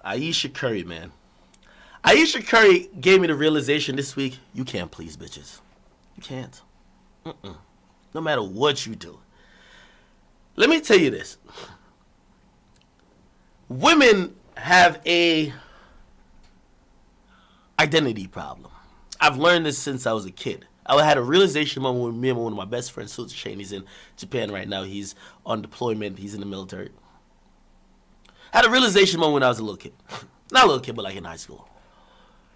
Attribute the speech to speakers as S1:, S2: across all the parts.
S1: Aisha Curry, man. Aisha Curry gave me the realization this week, you can't please bitches. You can't. No matter what you do. Let me tell you this. Women have a identity problem. I've learned this since I was a kid. I had a realization moment with me and one of my best friends, Suzu Shane. He's in Japan right now. He's on deployment. He's in the military. I had a realization moment when I was a little kid. Not a little kid, but like in high school.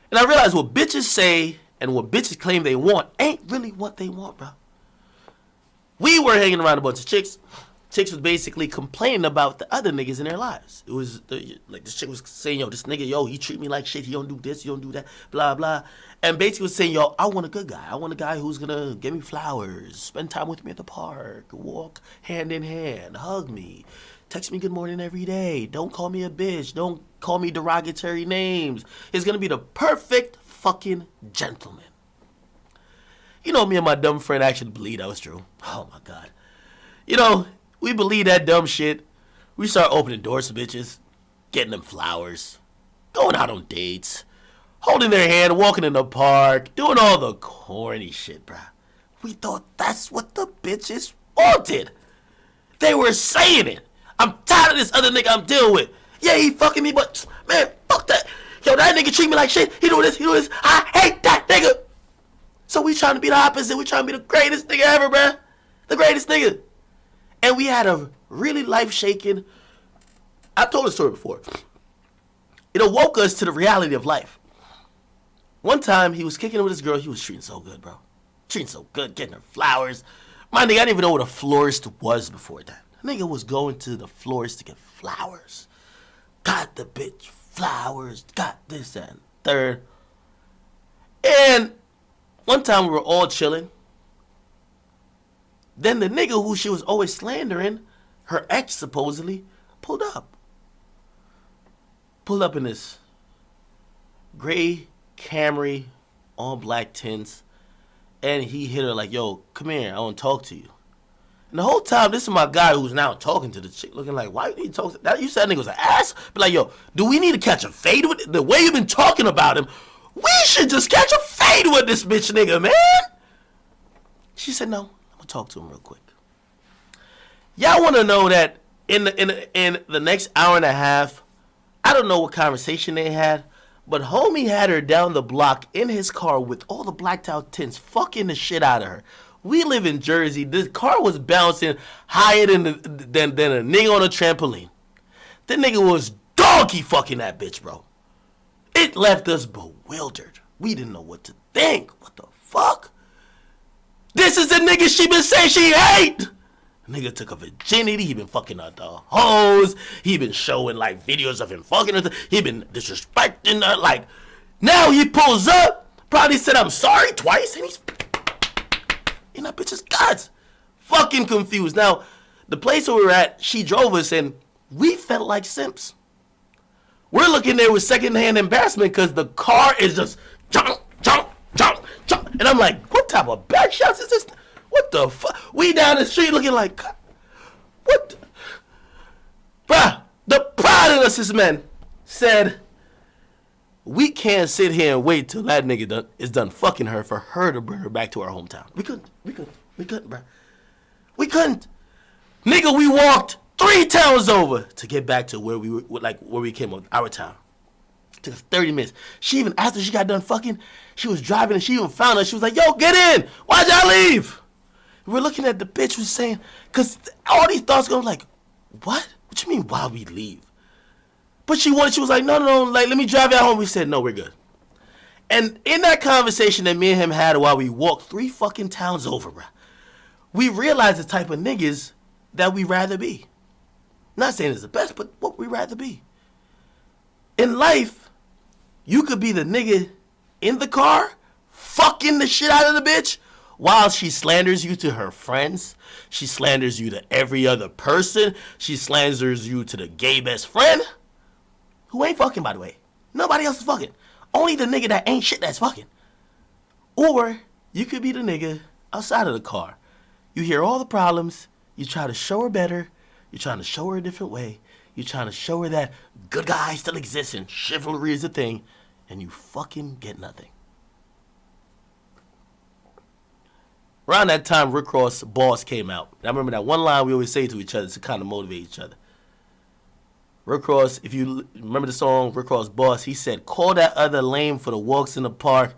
S1: And I realized what bitches say and what bitches claim they want ain't really what they want, bro. We were hanging around a bunch of chicks. Chicks was basically complaining about the other niggas in their lives. It was like this chick was saying, yo, this nigga, yo, he treat me like shit. He don't do this, he don't do that, blah, blah. And basically was saying, yo, I want a good guy. I want a guy who's gonna give me flowers, spend time with me at the park, walk hand in hand, hug me, text me good morning every day. Don't call me a bitch. Don't call me derogatory names. He's gonna be the perfect fucking gentleman. You know, me and my dumb friend actually believed that was true. Oh my God. You know, we believe that dumb shit. We start opening doors to bitches, getting them flowers, going out on dates, holding their hand, walking in the park, doing all the corny shit, bruh. We thought that's what the bitches wanted. They were saying it. I'm tired of this other nigga I'm dealing with. Yeah, he fucking me, but man, fuck that. Yo, that nigga treat me like shit. He do this, he do this. I hate that nigga. So we trying to be the opposite. We trying to be the greatest nigga ever, bruh. The greatest nigga. And we had a really life-shaking, I've told the story before. It awoke us to the reality of life. One time, he was kicking it with this girl. He was treating so good, bro. Treating so good, getting her flowers. My nigga, I didn't even know what a florist was before that. The nigga was going to the florist to get flowers. Got the bitch flowers. Got this and third. And one time, we were all chilling. Then the nigga who she was always slandering, her ex supposedly, pulled up. Pulled up in this gray Camry, all black tints. And he hit her like, yo, come here, I want to talk to you. And the whole time, this is my guy who's now talking to the chick, looking like, why you need to talk to that? You said that nigga was an ass? But like, yo, do we need to catch a fade with it? The way you've been talking about him, we should just catch a fade with this bitch nigga, man. She said, no. Talk to him real quick. Y'all want to know that in the next hour and a half, I don't know what conversation they had, but homie had her down the block in his car with all the blacked out tints, fucking the shit out of her. We live in Jersey. This car was bouncing higher than a nigga on a trampoline. The nigga was donkey fucking that bitch, bro. It left us bewildered. We didn't know what to think. What the fuck? This is the nigga she been saying she hate. Nigga took her virginity. He been fucking her the hoes. He been showing like videos of him fucking her. He been disrespecting her. Like, now he pulls up. Probably said I'm sorry twice. And he's in that bitch's guts. Fucking confused. Now, the place where we were at, she drove us and we felt like simps. We're looking there with secondhand embarrassment because the car is just jump. And I'm like, what type of back shots is this? What the fuck? We down the street looking like, what? Bruh, the pride in us as men said, we can't sit here and wait till that nigga is done fucking her for her to bring her back to our hometown. We couldn't, bruh. We couldn't. Nigga, we walked 3 towns over to get back to where we were, like where we came from, our town. Took us 30 minutes. She even, after she got done fucking, she was driving and she even found us. She was like, yo, get in. Why'd y'all leave? We're looking at the bitch was saying, because all these thoughts going like, what? What you mean, why we leave? But she was like, no, like, let me drive you home. We said, no, we're good. And in that conversation that me and him had while we walked 3 fucking towns over, bro, we realized the type of niggas that we rather be. Not saying it's the best, but what we rather be. In life, you could be the nigga in the car, fucking the shit out of the bitch, while she slanders you to her friends. She slanders you to every other person. She slanders you to the gay best friend, who ain't fucking, by the way. Nobody else is fucking. Only the nigga that ain't shit that's fucking. Or you could be the nigga outside of the car. You hear all the problems. You try to show her better. You're trying to show her a different way. You trying to show her that good guys still exist and chivalry is a thing, and you fucking get nothing. Around that time, Rick Ross' Boss came out. And I remember that one line we always say to each other to kind of motivate each other. Rick Ross, if you remember the song Rick Ross' Boss, he said, call that other lame for the walks in the park.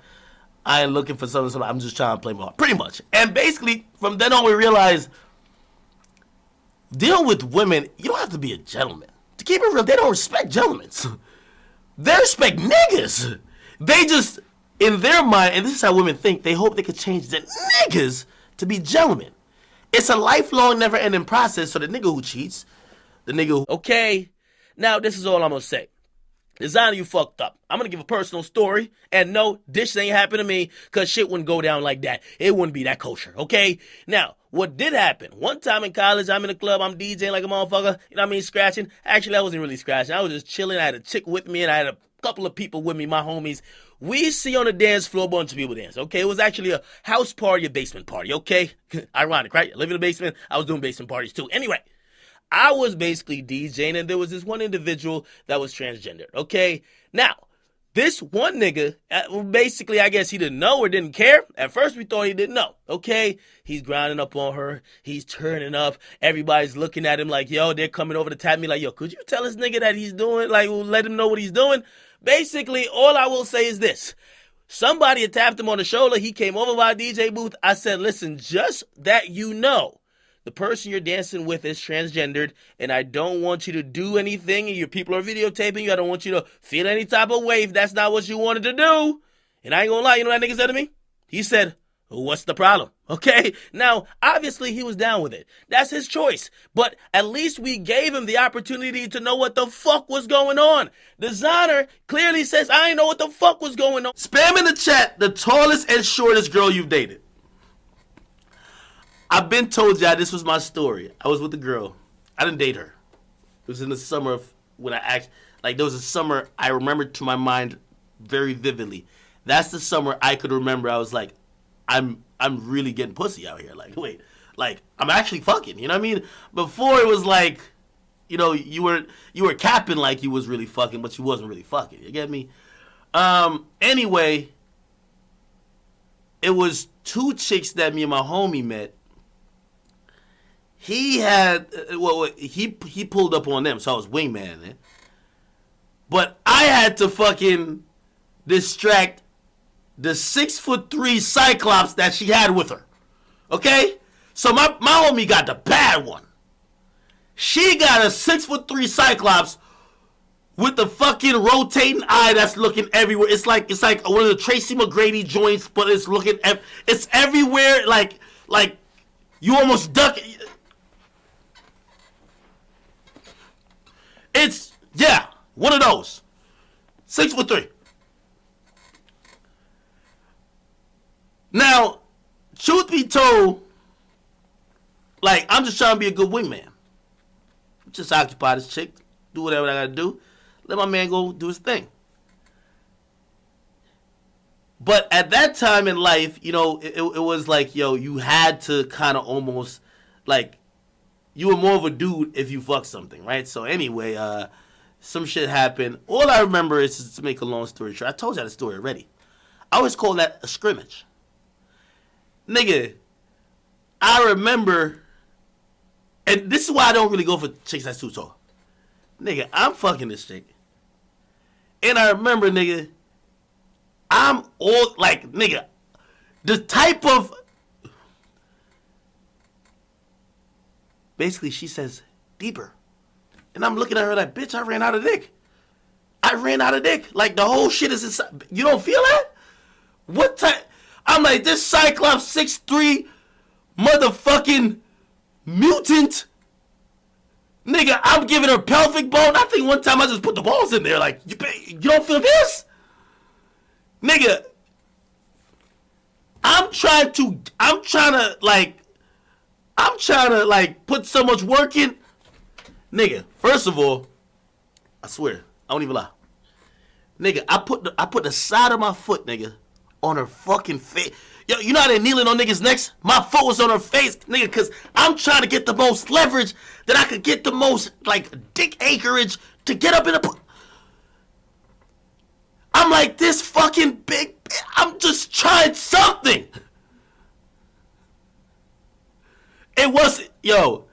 S1: I ain't looking for something, I'm just trying to play my heart. Pretty much. And basically, from then on, we realized dealing with women, you don't have to be a gentleman. To keep it real, they don't respect gentlemen. They respect niggas. They just, in their mind, and this is how women think, they hope they could change the niggas to be gentlemen. It's a lifelong, never-ending process. So the nigga who cheats, the nigga who... Okay, now this is all I'm going to say. Designer, you fucked up. I'm going to give a personal story. And no, this ain't happened to me because shit wouldn't go down like that. It wouldn't be that kosher, okay? Now, what did happen? One time in college, I'm in a club, I'm DJing like a motherfucker. You know what I mean? Scratching. Actually, I wasn't really scratching. I was just chilling. I had a chick with me and I had a couple of people with me, my homies. We see on the dance floor a bunch of people dance, okay? It was actually a house party, a basement party, okay? Ironic, right? I live in a basement. I was doing basement parties too. Anyway. I was basically DJing, and there was this one individual that was transgendered, okay? Now, this one nigga, basically, I guess he didn't know or didn't care. At first, we thought he didn't know, okay? He's grinding up on her. He's turning up. Everybody's looking at him like, yo, they're coming over to tap me like, yo, could you tell this nigga that he's doing, like, let him know what he's doing? Basically, all I will say is this. Somebody had tapped him on the shoulder. He came over by a DJ booth. I said, listen, just that you know. The person you're dancing with is transgendered, and I don't want you to do anything, and your people are videotaping you. I don't want you to feel any type of way if that's not what you wanted to do. And I ain't gonna lie, you know what that nigga said to me? He said, what's the problem? Okay? Now, obviously, he was down with it. That's his choice. But at least we gave him the opportunity to know what the fuck was going on. Designer clearly says, I ain't know what the fuck was going on. Spam in the chat the tallest and shortest girl you've dated. I've been told y'all this was my story. I was with a girl. I didn't date her. It was in the summer of when I act like there was a summer I remember to my mind very vividly. That's the summer I could remember. I was like, I'm really getting pussy out here. Like, wait, like I'm actually fucking. You know what I mean? Before it was like, you know, you were capping like you was really fucking, but you wasn't really fucking. You get me? Anyway, it was two chicks that me and my homie met. He had, he pulled up on them, so I was wingman, eh? But I had to fucking distract the 6'3" Cyclops that she had with her, okay? So my homie got the bad one. She got a 6'3" Cyclops with the fucking rotating eye that's looking everywhere. It's like one of the Tracy McGrady joints, but it's looking, it's everywhere, like you almost duck. It's, yeah, one of those. 6'3". Now, truth be told, like, I'm just trying to be a good wingman. Just occupy this chick, do whatever I gotta do, let my man go do his thing. But at that time in life, you know, it was like, yo, you had to kind of almost, like, you were more of a dude if you fucked something, right? So anyway, some shit happened. All I remember is, to make a long story short, I told you the story already. I always call that a scrimmage. Nigga, I remember, and this is why I don't really go for chicks that's too tall. Nigga, I'm fucking this chick. And I remember, nigga, I'm all, like, nigga, the type of, basically, she says, deeper. And I'm looking at her like, bitch, I ran out of dick. I ran out of dick. Like, the whole shit is inside. You don't feel that? What type? I'm like, this Cyclops 6'3" motherfucking mutant. Nigga, I'm giving her pelvic bone. I think one time I just put the balls in there. Like, you don't feel this? Nigga, I'm trying to put so much work in. Nigga, first of all, I swear, I won't even lie. Nigga, I put the side of my foot, nigga, on her fucking face. Yo, you know how they kneeling on niggas' necks? My foot was on her face, nigga, because I'm trying to get the most leverage that I could get the most, like, dick acreage to get up in the... I'm like, this fucking big... I'm just trying something. It wasn't... Yo,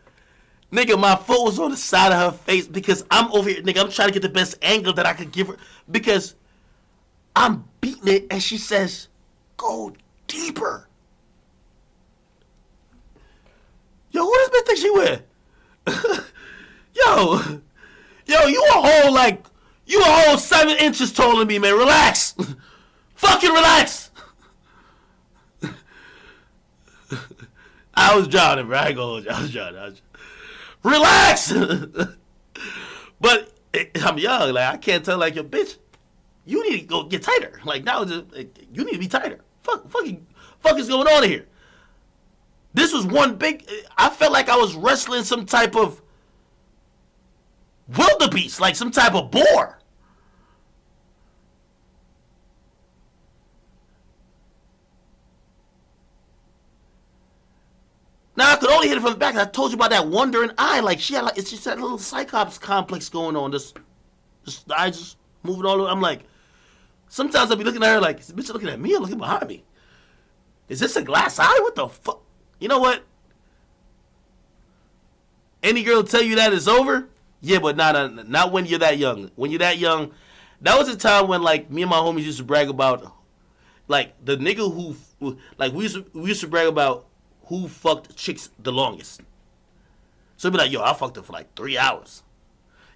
S1: nigga, my foot was on the side of her face because I'm over here, nigga, I'm trying to get the best angle that I could give her because I'm beating it and she says, go deeper. Yo, who does bitch think she with? yo, you a whole 7 inches taller than me, man. Relax. Fucking relax. I was drowning, bro. I ain't gonna hold you. I was drowning. Relax. But I'm young. Like, I can't tell, like, yo, bitch, you need to go get tighter. Like, now, you need to be tighter. Fuck is going on here? This was one big... I felt like I was wrestling some type of wildebeest, like some type of boar. Now I could only hit it from the back. I told you about that wandering eye. Like she had, like it's just that little cyclops complex going on. This eye just moving all over. I'm like, sometimes I'll be looking at her like, is this bitch looking at me or looking behind me? Is this a glass eye? What the fuck? You know what? Any girl tell you that it's over? Yeah, but not when you're that young. When you're that young, that was a time when like me and my homies used to brag about, like the nigga who, like we used to brag about who fucked chicks the longest. So it'd be like, yo, I fucked her for like 3 hours.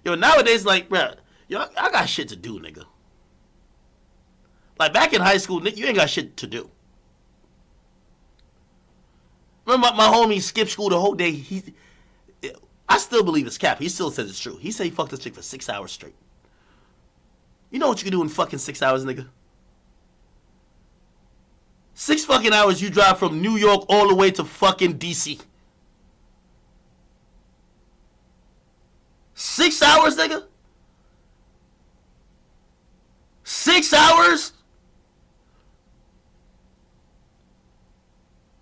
S1: Yo, nowadays, like, bro, yo, I got shit to do, nigga. Like back in high school, you ain't got shit to do. Remember my homie skipped school the whole day. I still believe it's cap. He still says it's true. He said he fucked this chick for 6 hours straight. You know what you can do in fucking 6 hours, nigga? 6 fucking hours you drive from New York all the way to fucking DC. 6 hours, nigga? 6 hours?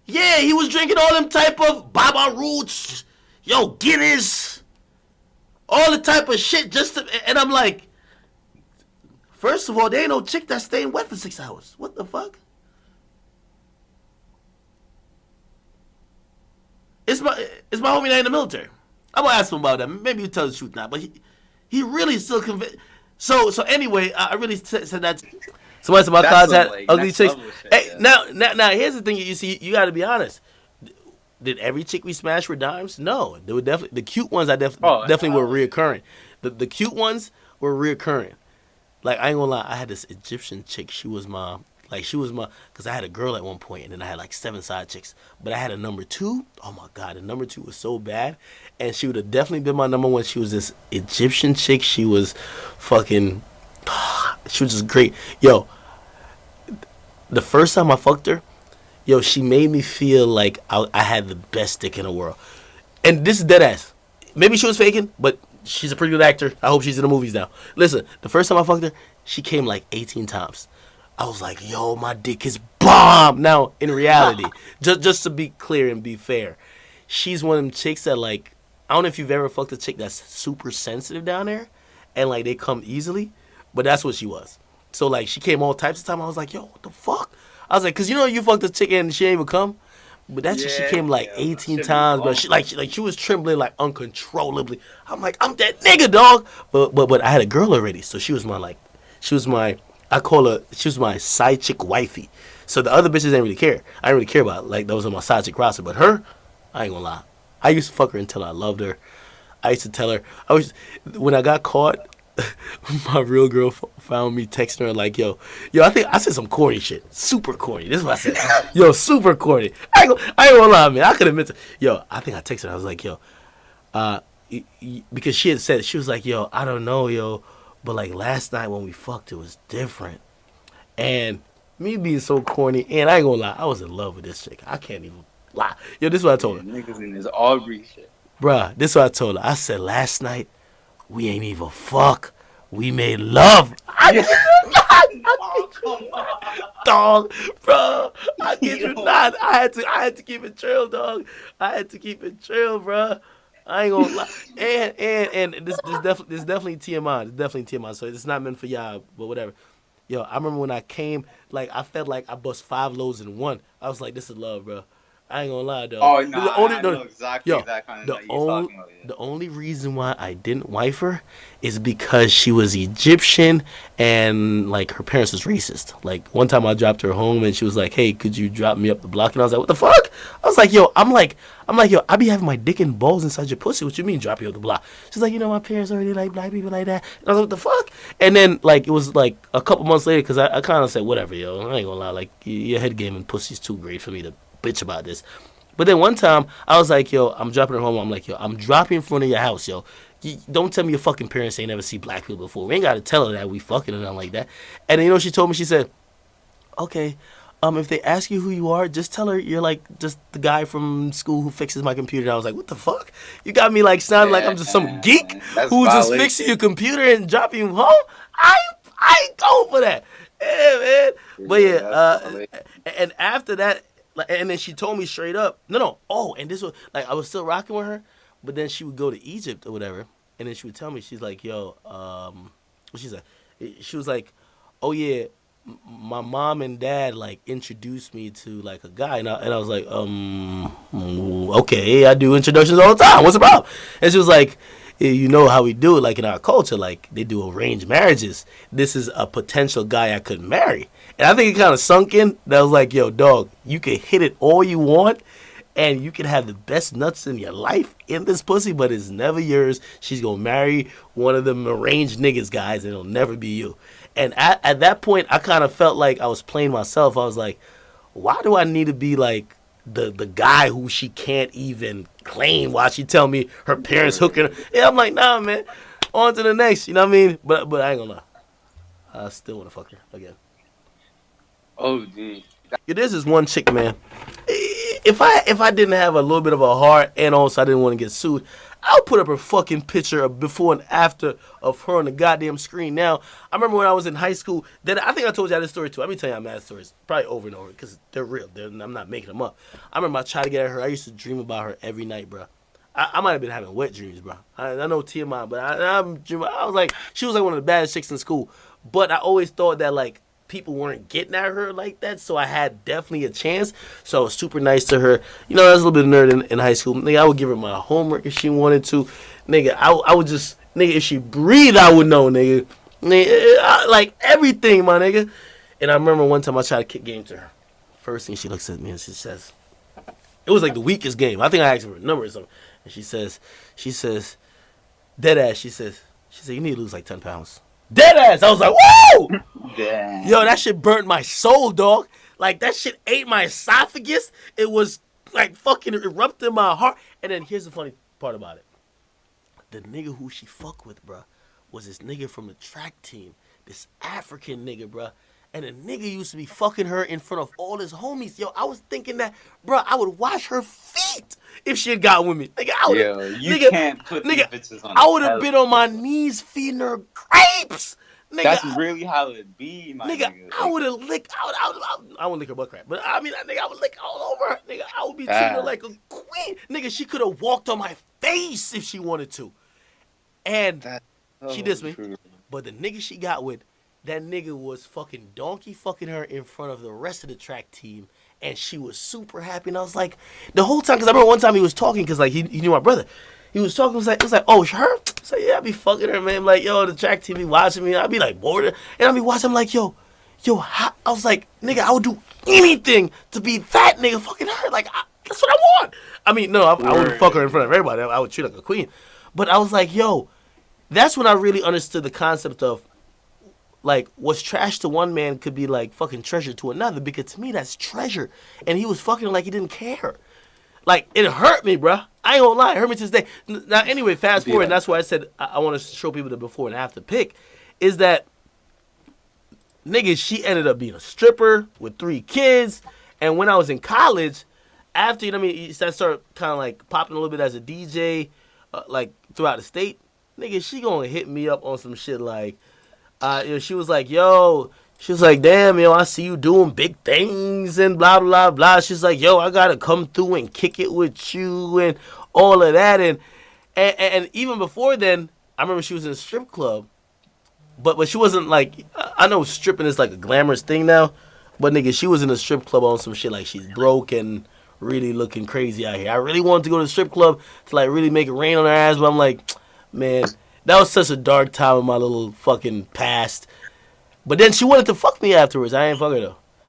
S1: Yeah, he was drinking all them type of Baba Roots, yo, Guinness, all the type of shit just to, and I'm like, first of all, there ain't no chick that's staying wet for 6 hours. What the fuck? It's my homie that in the military. I'm gonna ask him about that. Maybe he'll tell the truth now, but he really still convinced. So anyway, I really said that. Somebody said my cards had ugly chicks. Hey, now here's the thing. You see, you got to be honest. Did every chick we smashed were dimes? No, they were definitely the cute ones. Definitely were reoccurring. The cute ones were reoccurring. Like I ain't gonna lie, I had this Egyptian chick. She was my because I had a girl at one point, and then I had like 7 side chicks. But I had a number 2. Oh my god, the number 2 was so bad, and she would have definitely been my number 1. She was this Egyptian chick. She was fucking. She was just great. Yo, the first time I fucked her, yo, she made me feel like I had the best dick in the world. And this is dead ass. Maybe she was faking, but she's a pretty good actor. I hope she's in the movies now. Listen, the first time I fucked her, she came like 18 times. I was like, yo, my dick is bomb. Now, in reality, just to be clear and be fair, she's one of them chicks that, like, I don't know if you've ever fucked a chick that's super sensitive down there and, like, they come easily, but that's what she was. So, like, she came all types of time. I was like, yo, what the fuck? I was like, because you know you fucked a chick and she ain't even come? But that chick, she came like 18 times, bro. She was trembling like uncontrollably. I'm like, I'm that nigga, dog. But I had a girl already, so she was my side chick wifey. So the other bitches didn't really care. I didn't really care about, like, those on my side chick roster. But her, I ain't gonna lie. I used to fuck her until I loved her. I used to tell her, when I got caught, my real girl found me texting her like, yo, I think I said some corny shit. Super corny. This is what I said. Yo, super corny. I ain't gonna lie, man. I could admit to, yo, I think I texted her. I was like, yo, because she had said, she was like, yo, I don't know, yo, but like last night when we fucked, it was different. And me being so corny, and I ain't gonna lie, I was in love with this chick. I can't even lie. Yo, this is what I told her.
S2: Niggas in this Aubrey shit.
S1: Bruh, this is what I told her. I said, last night, we ain't even fuck. We made love. I
S2: Oh, come on.
S1: Dog, bro, I kid you
S2: Yo.
S1: not. I had to keep it chill, dog. I had to keep it chill, bro. I ain't gonna lie. And this definitely TMI. It's definitely TMI. So it's not meant for y'all, but whatever. Yo, I remember when I came, like I felt like I bust 5 loads in one. I was like, this is love, bro. I ain't gonna lie, dog.
S2: Oh, no,
S1: The only
S2: I know exactly
S1: yo,
S2: that kind of
S1: the
S2: night you're
S1: only
S2: talking about. Yeah.
S1: the only reason why I didn't wife her is because she was Egyptian and like her parents was racist. Like one time I dropped her home and she was like, "Hey, could you drop me up the block?" And I was like, "What the fuck?" I was like, "Yo, I'm like, yo, I be having my dick and balls inside your pussy. What you mean drop you up the block?" She's like, "You know, my parents already like black people like that." And I was like, "What the fuck?" And then like it was like a couple months later because I kind of said, "Whatever, yo, I ain't gonna lie, like your head game and pussy's too great for me to bitch about this." But then one time, I was like, yo, I'm dropping her home. I'm like, yo, I'm dropping in front of your house, yo. Don't tell me your fucking parents ain't never seen black people before. We ain't got to tell her that we fucking or nothing like that. And then, you know what she told me? She said, okay, if they ask you who you are, just tell her you're like just the guy from school who fixes my computer. And I was like, what the fuck? You got me like sounding like I'm just some geek
S2: That's
S1: who just fixing your
S2: violation.
S1: computer and dropping you home? I ain't going for that. Yeah, man. But
S2: Yeah,
S1: yeah,
S2: that's violation.
S1: and after that, like, and then she told me straight up, no, no. Oh, and this was like I was still rocking with her, but then she would go to Egypt or whatever, and then she would tell me, she's like, yo, what she said? She was like, oh yeah, my mom and dad like introduced me to like a guy, and I was like, okay, I do introductions all the time. What's the problem? And she was like, you know how we do it, like in our culture, like they do arranged marriages. This is a potential guy I could marry, and I think it kind of sunk in. That was like, yo, dog, you can hit it all you want, and you can have the best nuts in your life in this pussy, but it's never yours. She's gonna marry one of them arranged niggas guys, and it'll never be you. And at that point, I kind of felt like I was playing myself. I was like, why do I need to be like the guy who she can't even claim while she tell me her parents hooking her? Yeah, I'm like, nah, man. On to the next. You know what I mean? But I ain't gonna lie. I still wanna fuck her again.
S2: Oh, dude.
S1: Yeah, there's this one chick, man. If I didn't have a little bit of a heart and also I didn't want to get sued, I'll put up a fucking picture of before and after of her on the goddamn screen. Now, I remember when I was in high school. That I think I told you this story too. Let me tell you mad stories, probably over and over because they're real. I'm not making them up. I remember I tried to get at her. I used to dream about her every night, bro. I might have been having wet dreams, bro. I know TMI, but I was like, she was like one of the baddest chicks in school. But I always thought that like people weren't getting at her like that, so I had definitely a chance. So I was super nice to her. You know, I was a little bit of a nerd in high school. Nigga, I would give her my homework if she wanted to. Nigga, I would just, nigga, if she breathed, I would know, nigga. Nigga, like everything, my nigga. And I remember one time I tried to kick game to her. First thing she looks at me and she says, it was like the weakest game. I think I asked her for a number or something. And she says, dead ass, she said, you need to lose like 10 pounds. Dead ass. I was like, whoa! Yo,
S2: Damn.
S1: that shit burnt my soul, dog. Like, that shit ate my esophagus. It was, like, fucking erupting my heart. And then here's the funny part about it. The nigga who she fuck with, bruh, was this nigga from the track team. This African nigga, bruh. And the nigga used to be fucking her in front of all his homies. Yo, I was thinking that, bruh, I would wash her feet if she had got with me. Nigga, I would have,
S2: Yo, you
S1: nigga,
S2: can't put these
S1: nigga,
S2: bitches on
S1: I
S2: a
S1: would have been on my
S2: pedestal.
S1: knees feeding her grapes. Nigga,
S2: That's really how it be, my
S1: nigga,
S2: nigga.
S1: I
S2: Like,
S1: would have licked. I would lick her butt crack, but I mean, nigga, I would lick all over her. Nigga, I would be treating her like a
S2: facts.
S1: queen. Nigga, she could have walked on my face if she wanted to, and
S2: That's
S1: she
S2: so
S1: dissed me.
S2: true.
S1: But the nigga she got with, that nigga was fucking donkey fucking her in front of the rest of the track team, and she was super happy. And I was like, the whole time, because I remember one time he was talking, because like he knew my brother. He was talking, it was like, oh, her? So yeah, I be fucking her, man. Like, yo, the track team be watching me. I be like bored, and I be watching. I'm like, yo, how? I was like, nigga, I would do anything to be that nigga fucking her. Like, that's what I want. I mean, no, I wouldn't fuck her in
S2: Word.
S1: front of everybody. I would treat her like a queen. But I was like, yo, that's when I really understood the concept of like what's trash to one man could be like fucking treasure to another, because to me that's treasure, and he was fucking like he didn't care. Like it hurt me, bruh. I ain't gonna lie, it hurt me to this day. Now anyway, fast
S2: Be
S1: forward, and
S2: like
S1: that's why I
S2: that.
S1: said I want to show people the before and after pic. Is that nigga? She ended up being a stripper with 3 kids, and when I was in college, after you know what I mean, I started kind of like popping a little bit as a DJ, like throughout the state. Nigga, she gonna hit me up on some shit like, she was like, yo, She was like, damn, yo, I see you doing big things and blah, blah, blah. She's like, yo, I got to come through and kick it with you and all of that. And even before then, I remember she was in a strip club. But she wasn't like, I know stripping is like a glamorous thing now. But nigga, she was in a strip club on some shit like she's broke and really looking crazy out here. I really wanted to go to the strip club to like really make it rain on her ass. But I'm like, man, that was such a dark time in my little fucking past. But then she wanted to fuck me afterwards. I ain't fuck her though.